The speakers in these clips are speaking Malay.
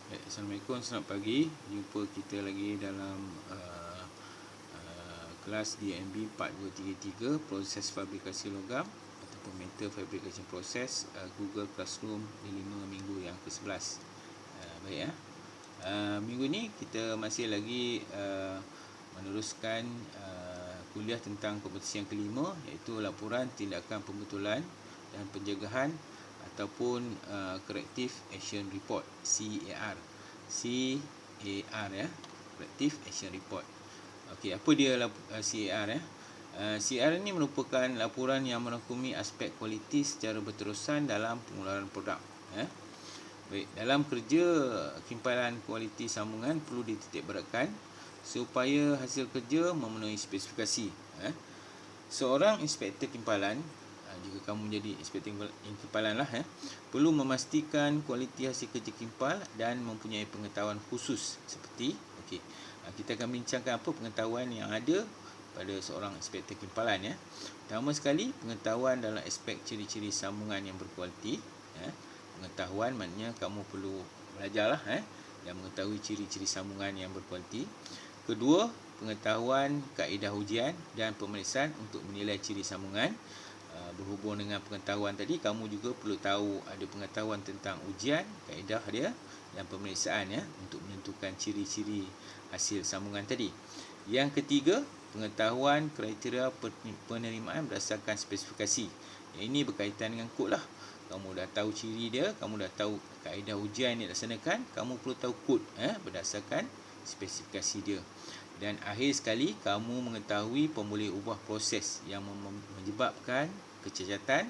Assalamualaikum, selamat pagi. Jumpa kita lagi dalam kelas DNB 4233, proses fabrikasi logam ataupun metal fabrication process, Google Classroom di 5 minggu yang ke-11. Baik ya. Minggu ni kita masih lagi meneruskan kuliah tentang kompetisi yang kelima, iaitu laporan tindakan pembetulan dan pencegahan ataupun Corrective Action Report, CAR. CAR ya, Corrective Action Report. Okey, apa dia CAR ya? CAR ini merupakan laporan yang merangkumi aspek kualiti secara berterusan dalam pengeluaran produk ya. Baik, dalam kerja kimpalan kualiti sambungan perlu dititikberatkan supaya hasil kerja memenuhi spesifikasi ya. Seorang inspektor kimpalan, jika kamu menjadi inspektor kimpalan lah ya, perlu memastikan kualiti hasil kerja kimpal dan mempunyai pengetahuan khusus seperti kita akan bincangkan apa pengetahuan yang ada pada seorang inspektor kimpalan ya. Pertama sekali, pengetahuan dalam aspek ciri-ciri sambungan yang berkualiti ya. Pengetahuan maknanya kamu perlu belajarlah dan mengetahui ciri-ciri sambungan yang berkualiti. Kedua, pengetahuan kaedah ujian dan pemeriksaan untuk menilai ciri sambungan. Berhubung dengan pengetahuan tadi, kamu juga perlu tahu ada pengetahuan tentang ujian, kaedah dia dan pemeriksaan ya, untuk menentukan ciri-ciri hasil sambungan tadi. Yang ketiga, pengetahuan kriteria penerimaan berdasarkan spesifikasi. Ini berkaitan dengan kod lah. Kamu dah tahu ciri dia, kamu dah tahu kaedah ujian yang dilaksanakan, kamu perlu tahu kod berdasarkan spesifikasi dia. Dan akhir sekali, kamu mengetahui pemboleh ubah proses yang menyebabkan kecacatan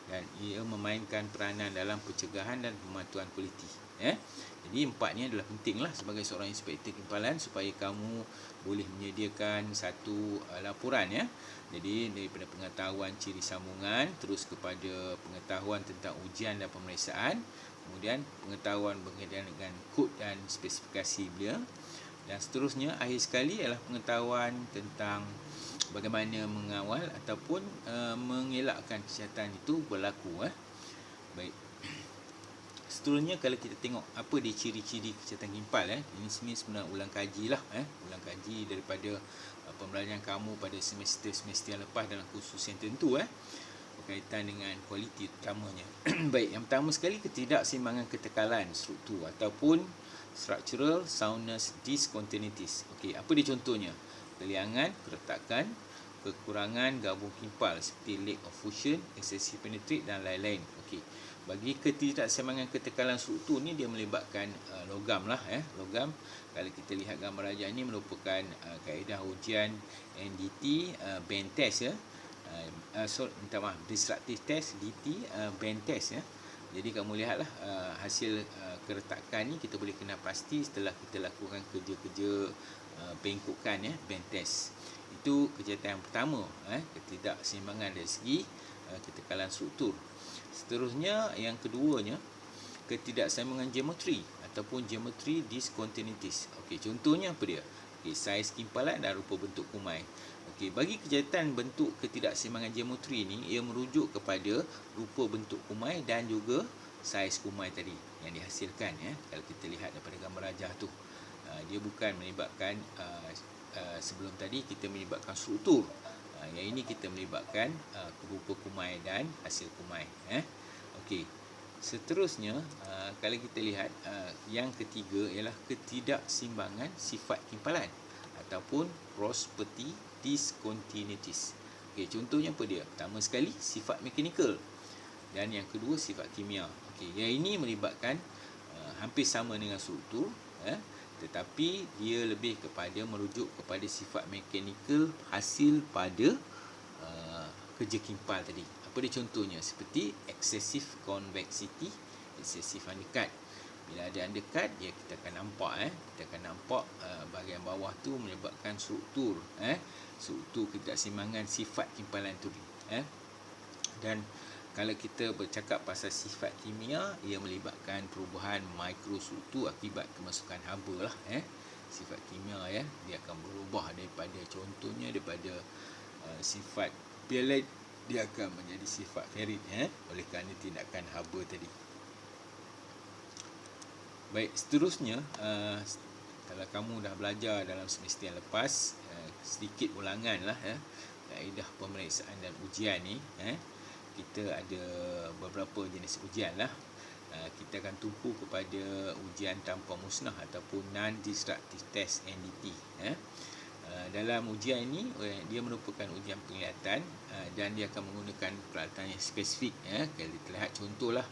dan ia memainkan peranan dalam pencegahan dan pemantauan kualiti ya. Jadi empat ni adalah pentinglah sebagai seorang inspektor kimpalan supaya kamu boleh menyediakan satu laporan ya. Jadi daripada pengetahuan ciri sambungan terus kepada pengetahuan tentang ujian dan pemeriksaan, kemudian pengetahuan berkaitan dengan kod dan spesifikasi dia, dan seterusnya akhir sekali ialah pengetahuan tentang bagaimana mengawal ataupun mengelakkan kejahatan itu berlaku Baik. Seterusnya, kalau kita tengok apa dia ciri-ciri kejahatan kimpal ini sebenarnya ulang kaji lah ulang kaji daripada pembelajaran kamu pada semester-semester yang lepas dalam kursus yang tentu berkaitan dengan kualiti utamanya. Baik, yang pertama sekali, ketidakseimbangan ketekalan struktur ataupun structural soundness discontinuities. Okey, apa dia contohnya? Keliangan, keretakan, kekurangan gabung kimpal seperti lack of fusion, excessive penetrate dan lain-lain. Okey. Bagi ketidakseimbangan ketekalan struktur ni, dia melibatkan logam lah logam. Kalau kita lihat gambar rajah ni merupakan kaedah ujian NDT band test minta maaf, destructive test DT band test ya. Jadi kamu lihatlah hasil keretakan ni kita boleh kenal pasti setelah kita lakukan kerja-kerja bengkokan band test. Itu kejahatan yang pertama ketidakseimbangan dari segi ketekalan struktur. Seterusnya, yang keduanya, ketidakseimbangan geometri ataupun geometry discontinuities. Okey, contohnya apa dia? Okey, saiz kimpalan dan rupa bentuk kumai. Okey, bagi kejahatan bentuk ketidakseimbangan geometri ni, ia merujuk kepada rupa bentuk kumai dan juga saiz kumai tadi yang dihasilkan Kalau kita lihat daripada gambar rajah tu, dia bukan melibatkan sebelum tadi kita melibatkan struktur. Yang ini kita melibatkan rupa kumai dan hasil kumai Okey. Seterusnya, kalau kita lihat yang ketiga ialah ketidakseimbangan sifat kimpalan ataupun prosperity discontinuities. Okey, contohnya apa dia? Pertama sekali, sifat mekanikal, dan yang kedua sifat kimia. Okey, yang ini melibatkan hampir sama dengan struktur tetapi dia lebih kepada merujuk kepada sifat mekanikal hasil pada kerja kimpal tadi. Apa dia contohnya? Seperti excessive convexity, excessive undercut. Bila ada undercut, kita akan nampak kita akan nampak bahagian bawah tu menyebabkan struktur struktur ketidakseimbangan sifat kimpalan tu Dan kalau kita bercakap pasal sifat kimia, ia melibatkan perubahan mikrostruktur akibat kemasukan haba lah sifat kimia dia akan berubah daripada, contohnya daripada sifat pelet, dia akan menjadi sifat ferit oleh kerana tindakan haba tadi. Baik, seterusnya kalau kamu dah belajar dalam semester yang lepas, sedikit ulangan lah kaedah pemeriksaan dan ujian ni. Kita ada beberapa jenis ujian lah. Kita akan tumpu kepada ujian tanpa musnah ataupun non-destructive test, NDT. Dalam ujian ini dia merupakan ujian penglihatan dan dia akan menggunakan peralatan yang spesifik. Kalau kita lihat contohlah,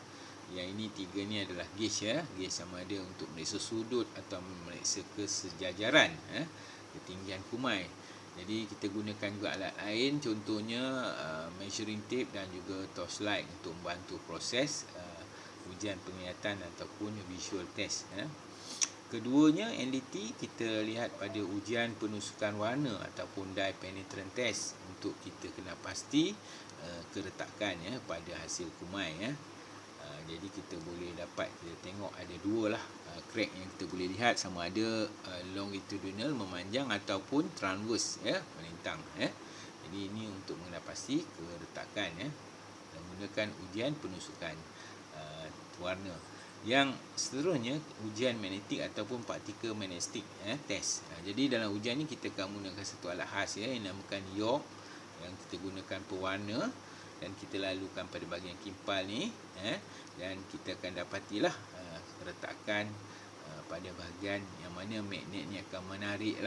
yang ini tiga ni adalah gauge gauge sama ada untuk meriksa sudut atau meriksa kesejajaran ketinggian kumai. Jadi kita gunakan juga alat lain, contohnya measuring tape dan juga torchlight untuk membantu proses ujian penglihatan ataupun visual test. Keduanya NDT, kita lihat pada ujian penusukan warna ataupun dye penetrant test untuk kita kena pasti keretakan pada hasil kumai. Jadi kita boleh dapat, kita tengok ada dua lah crack yang kita boleh lihat, sama ada longitudinal memanjang ataupun transverse melintang. Jadi ini untuk mengenal pasti keretakan menggunakan ujian penusukan warna. Yang seterusnya ujian magnetik ataupun particle magnetic test. Jadi dalam ujian ni kita akan menggunakan satu alat khas yang dinamakan York, yang kita gunakan pewarna dan kita lalukan pada bahagian kimpal ni dan kita akan dapatilah keretakan pada bahagian yang mana magnet ni akan menarik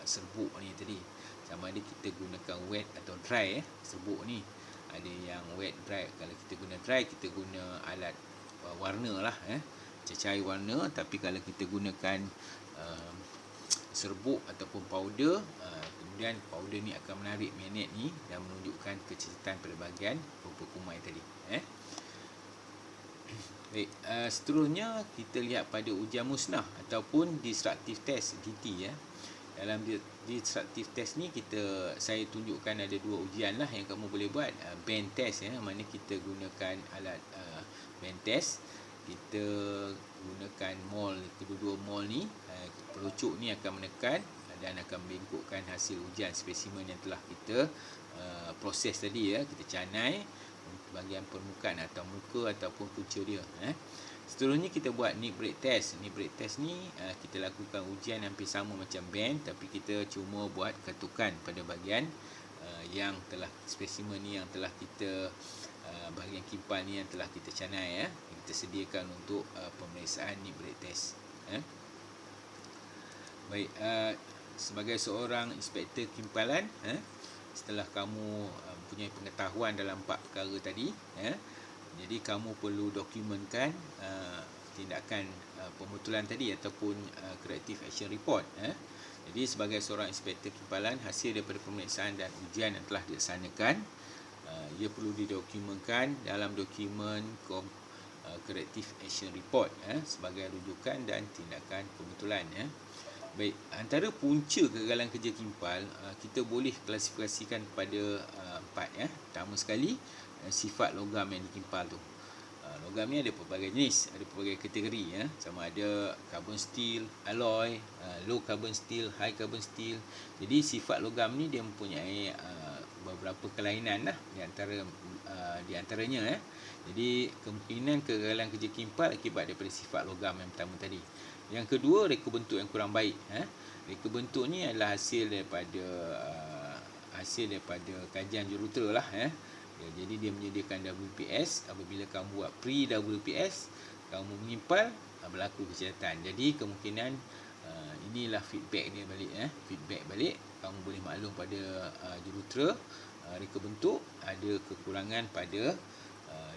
serbuk ni tadi. Sama ada kita gunakan wet atau dry serbuk ni. Ada yang wet, dry. Kalau kita guna dry, kita guna alat warna lah, cecair warna. Tapi kalau kita gunakan serbuk ataupun powder, kemudian powder ni akan menarik magnet ni dan menunjukkan kecacatan pada bahagian rupa kumai tadi. Baik, seterusnya kita lihat pada ujian musnah ataupun destructive test, DT. Dalam destructive test ni saya tunjukkan ada dua ujian lah yang kamu boleh buat. Band test, mana kita gunakan alat band test. Kita gunakan kedua-dua mol ni, pelucuk ni akan menekan dan akan membengkokkan hasil ujian spesimen yang telah kita proses tadi. Kita canai bahagian permukaan atau muka ataupun punca dia. Seterusnya kita buat neck break test. Neck break test ni kita lakukan ujian hampir sama macam band, tapi kita cuma buat ketukan pada bahagian yang telah spesimen ni yang telah kita bahagian kimpal ni yang telah kita canai. Kita sediakan untuk pemeriksaan neck break test. Baik, sebagai seorang inspektor kimpalan, setelah kamu mempunyai pengetahuan dalam 4 perkara tadi, jadi kamu perlu dokumenkan tindakan pembetulan tadi ataupun corrective action report. Jadi sebagai seorang inspektor kimpalan, hasil daripada pemeriksaan dan ujian yang telah dilaksanakan, ia perlu didokumenkan dalam dokumen corrective action report sebagai rujukan dan tindakan pembetulan. Baik, antara punca kegagalan kerja kimpal kita boleh klasifikasikan kepada 4. Pertama sekali, sifat logam yang dikimpal tu. Logam ni ada pelbagai jenis, ada pelbagai kategori. Sama ada carbon steel, alloy, low carbon steel, high carbon steel. Jadi sifat logam ni dia mempunyai beberapa kelainan lah di antaranya. Jadi kemungkinan kegagalan kerja kimpal akibat daripada sifat logam yang pertama tadi. Yang kedua, reka bentuk yang kurang baik. Reka bentuk ni adalah hasil daripada kajian jurutera lah. Jadi dia menyediakan WPS. Apabila kamu buat pre-WPS, kamu mengimpal, berlaku kecacatan. Jadi kemungkinan inilah feedback dia balik. Feedback balik, kamu boleh maklum pada jurutera reka bentuk ada kekurangan pada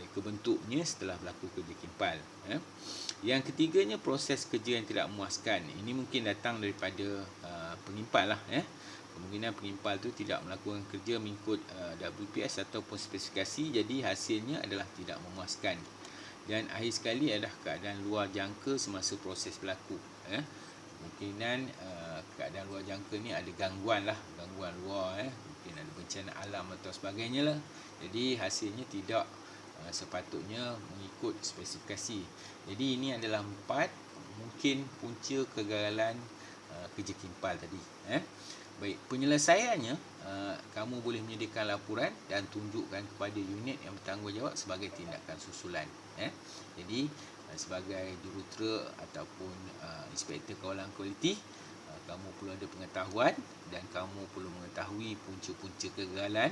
reka bentuknya setelah berlaku kerja kimpal. Yang ketiganya, proses kerja yang tidak memuaskan. Ini mungkin datang daripada pengimpal lah. Kemungkinan pengimpal tu tidak melakukan kerja mengikut WPS ataupun spesifikasi, jadi hasilnya adalah tidak memuaskan. Dan akhir sekali adalah keadaan luar jangka semasa proses berlaku. Kemungkinan keadaan luar jangka ni ada gangguan luar, mungkin ada bencana alam atau sebagainya lah. Jadi hasilnya tidak sepatutnya mengikut spesifikasi. Jadi ini adalah 4 mungkin punca kegagalan kerja kimpal tadi. Baik, penyelesaiannya, kamu boleh menyediakan laporan dan tunjukkan kepada unit yang bertanggungjawab sebagai tindakan susulan. Jadi sebagai jurutera ataupun inspektor kawalan kualiti, kamu perlu ada pengetahuan dan kamu perlu mengetahui punca-punca kegagalan.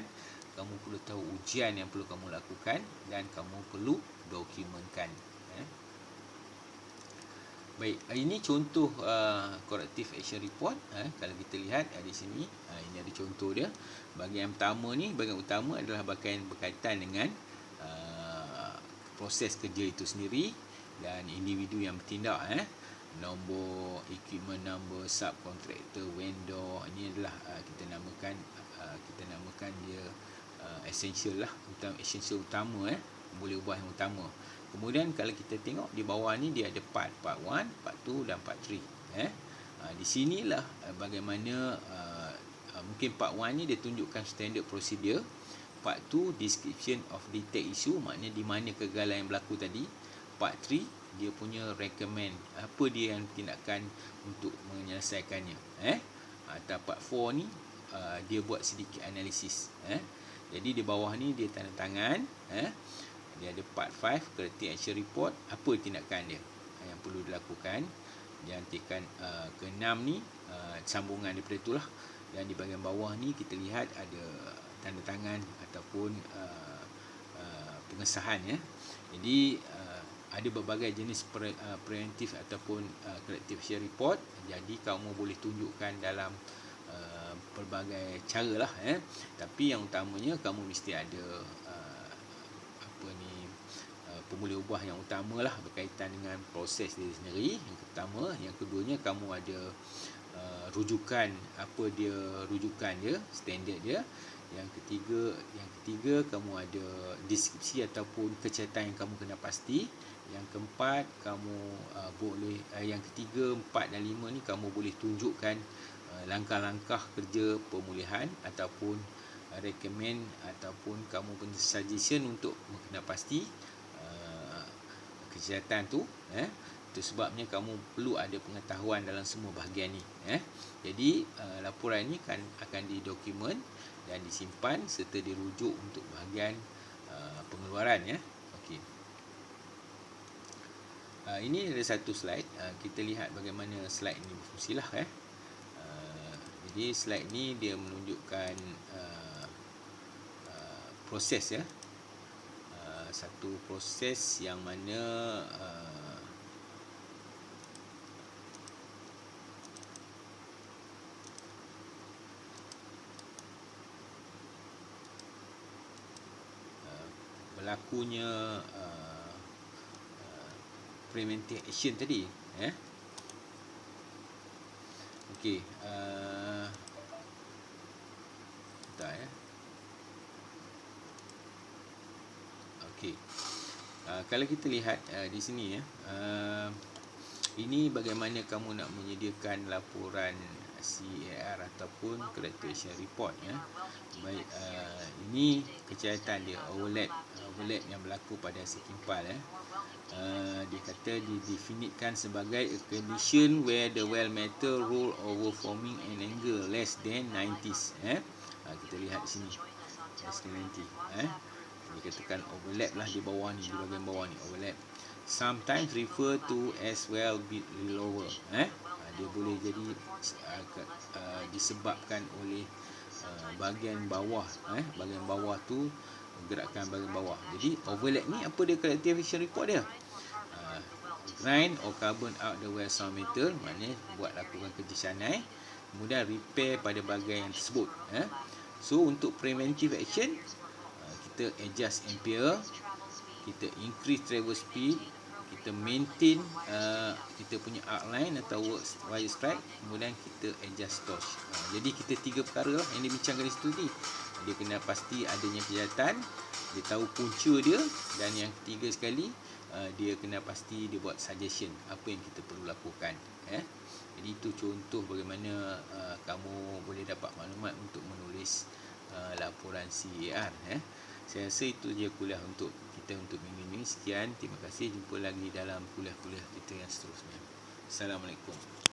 Kamu perlu tahu ujian yang perlu kamu lakukan dan kamu perlu dokumenkan. Baik, ini contoh corrective action report. Kalau kita lihat di sini, ini ada contoh dia. Bahagian pertama ni, bahagian utama adalah berkaitan dengan proses kerja itu sendiri dan individu yang bertindak. Nombor equipment number, subcontractor, vendor, ini adalah kita namakan dia essential lah, essential utama, boleh ubah yang utama. Kemudian kalau kita tengok di bawah ni dia ada part 1, part 2 dan part 3. Di sinilah bagaimana mungkin part 1 ni dia tunjukkan standard procedure. Part 2 description of detect issue, maknanya di mana kegagalan yang berlaku tadi. Part 3 dia punya recommend, apa dia yang tindakan untuk menyelesaikannya. Atau part 4 ni dia buat sedikit analisis. Jadi di bawah ni dia tanda tangan. Dia ada part 5 corrective action report, apa tindakan dia yang perlu dilakukan. Dan tingkat ke-6 ni sambungan daripada itulah. Dan di bahagian bawah ni kita lihat ada tanda tangan ataupun pengesahan. Jadi ada berbagai jenis preventive ataupun corrective action report. Jadi kamu boleh tunjukkan dalam pelbagai cara lah. Tapi yang utamanya kamu mesti ada pemulih ubah yang utama lah, berkaitan dengan proses dia sendiri. Yang pertama. Yang keduanya, kamu ada rujukan, apa dia rujukan dia, standard dia. Yang ketiga kamu ada deskripsi ataupun kecacatan yang kamu kena pasti. Yang keempat, kamu yang ketiga, 4 dan 5 ni kamu boleh tunjukkan langkah-langkah kerja pemulihan ataupun recommend ataupun kamu punya suggestion untuk kena pasti kejahatan tu. Itu sebabnya kamu perlu ada pengetahuan dalam semua bahagian ni. Jadi laporan ni akan didokumen dan disimpan serta dirujuk untuk bahagian pengeluaran. Okey. Ini ada satu slide. Kita lihat bagaimana slide ni berfungsi lah. Jadi slide ni dia menunjukkan proses satu proses yang mana berlakunya preventive action tadi. Okey, bentar Okey. Kalau kita lihat di sini ini bagaimana kamu nak menyediakan laporan CAR ataupun corrective action report. Baik, ini kejahatan dia overlap yang berlaku pada setimpal. Dia kata didefinitkan sebagai a condition where the well metal roll over forming an angle less than 90s. Kita lihat di sini less than 90. Dikatakan overlap lah di bawah ni, di bahagian bawah ni overlap. Sometimes refer to as well bit lower. Dia boleh jadi disebabkan oleh bahagian bawah. Bahagian bawah tu, gerakan bahagian bawah. Jadi overlap ni apa dia corrective action report dia? Grind or carbon out the well sound metal, maknanya buat lakukan kerja sanai, kemudian repair pada bahagian yang tersebut. So untuk preventive action, kita adjust ampere, kita increase travel speed, kita maintain kita punya arc line atau wire strike, kemudian kita adjust torch. Jadi kita 3 perkara lah yang dibincangkan di situ ni. Dia kena pasti adanya kejahatan, dia tahu punca dia, dan yang ketiga sekali dia kena pasti dia buat suggestion apa yang kita perlu lakukan. Jadi itu contoh bagaimana kamu boleh dapat maklumat untuk menulis laporan CAR. Saya rasa itu je kuliah untuk kita untuk minggu ini. Sekian, terima kasih. Jumpa lagi dalam kuliah-kuliah kita yang seterusnya. Assalamualaikum.